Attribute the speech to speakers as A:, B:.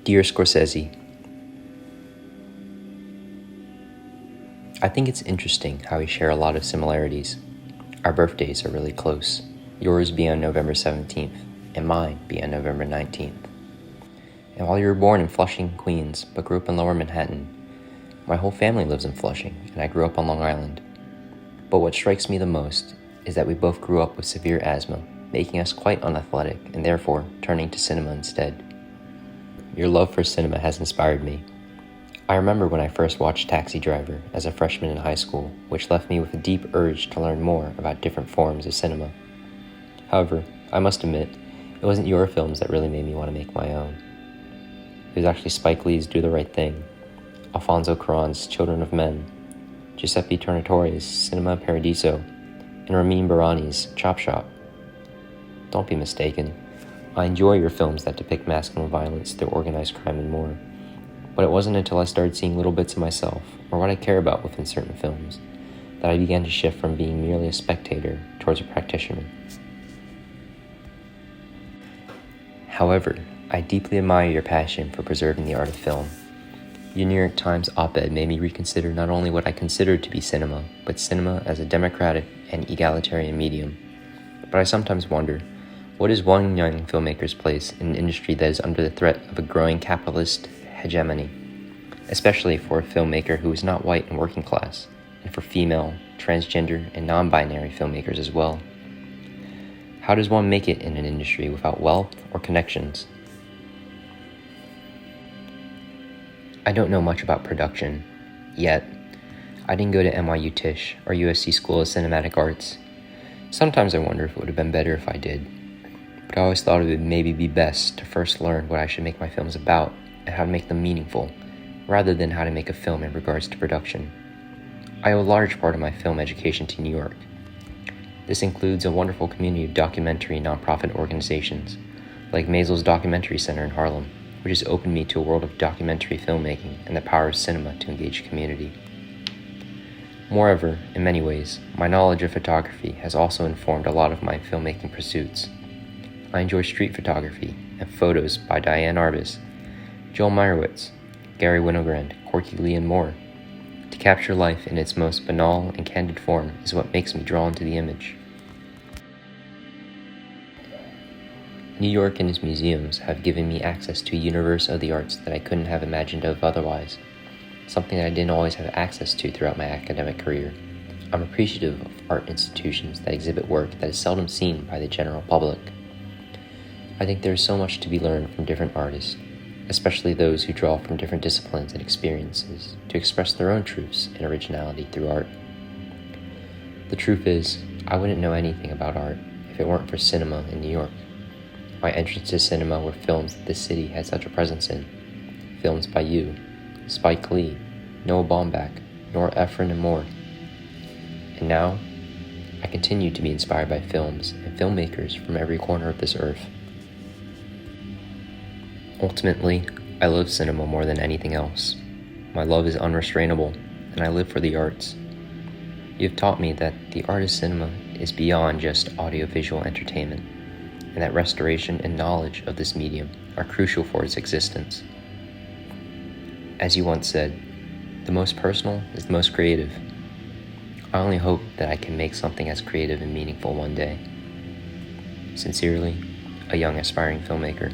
A: Dear Scorsese, I think it's interesting how we share a lot of similarities. Our birthdays are really close, yours being on November 17th, and mine being on November 19th. And while you were born in Flushing, Queens, but grew up in Lower Manhattan, my whole family lives in Flushing, and I grew up on Long Island. But what strikes me the most is that we both grew up with severe asthma, making us quite unathletic, and therefore turning to cinema instead. Your love for cinema has inspired me. I remember when I first watched Taxi Driver as a freshman in high school, which left me with a deep urge to learn more about different forms of cinema. However, I must admit, it wasn't your films that really made me want to make my own. It was actually Spike Lee's Do the Right Thing, Alfonso Cuarón's Children of Men, Giuseppe Tornatore's Cinema Paradiso, and Ramin Bahrani's Chop Shop. Don't be mistaken. I enjoy your films that depict masculine violence through organized crime and more. But it wasn't until I started seeing little bits of myself, or what I care about within certain films, that I began to shift from being merely a spectator towards a practitioner. However, I deeply admire your passion for preserving the art of film. Your New York Times op-ed made me reconsider not only what I considered to be cinema, but cinema as a democratic and egalitarian medium. But I sometimes wonder, what is one young filmmaker's place in an industry that is under the threat of a growing capitalist hegemony, especially for a filmmaker who is not white and working class, and for female, transgender, and non-binary filmmakers as well? How does one make it in an industry without wealth or connections? I don't know much about production, yet. I didn't go to NYU Tisch or USC School of Cinematic Arts. Sometimes I wonder if it would have been better if I did. But I always thought it would maybe be best to first learn what I should make my films about and how to make them meaningful, rather than how to make a film in regards to production. I owe a large part of my film education to New York. This includes a wonderful community of documentary nonprofit organizations, like Maisel's Documentary Center in Harlem, which has opened me to a world of documentary filmmaking and the power of cinema to engage community. Moreover, in many ways, my knowledge of photography has also informed a lot of my filmmaking pursuits. I enjoy street photography and photos by Diane Arbus, Joel Meyerowitz, Gary Winogrand, Corky Lee, and more. To capture life in its most banal and candid form is what makes me drawn to the image. New York and its museums have given me access to a universe of the arts that I couldn't have imagined of otherwise, something that I didn't always have access to throughout my academic career. I'm appreciative of art institutions that exhibit work that is seldom seen by the general public. I think there is so much to be learned from different artists, especially those who draw from different disciplines and experiences to express their own truths and originality through art. The truth is, I wouldn't know anything about art if it weren't for cinema in New York. My entrance to cinema were films that this city had such a presence in. Films by you, Spike Lee, Noah Baumbach, Nora Ephron, and more. And now, I continue to be inspired by films and filmmakers from every corner of this earth. Ultimately, I love cinema more than anything else. My love is unrestrainable, and I live for the arts. You have taught me that the art of cinema is beyond just audiovisual entertainment, and that restoration and knowledge of this medium are crucial for its existence. As you once said, the most personal is the most creative. I only hope that I can make something as creative and meaningful one day. Sincerely, a young aspiring filmmaker.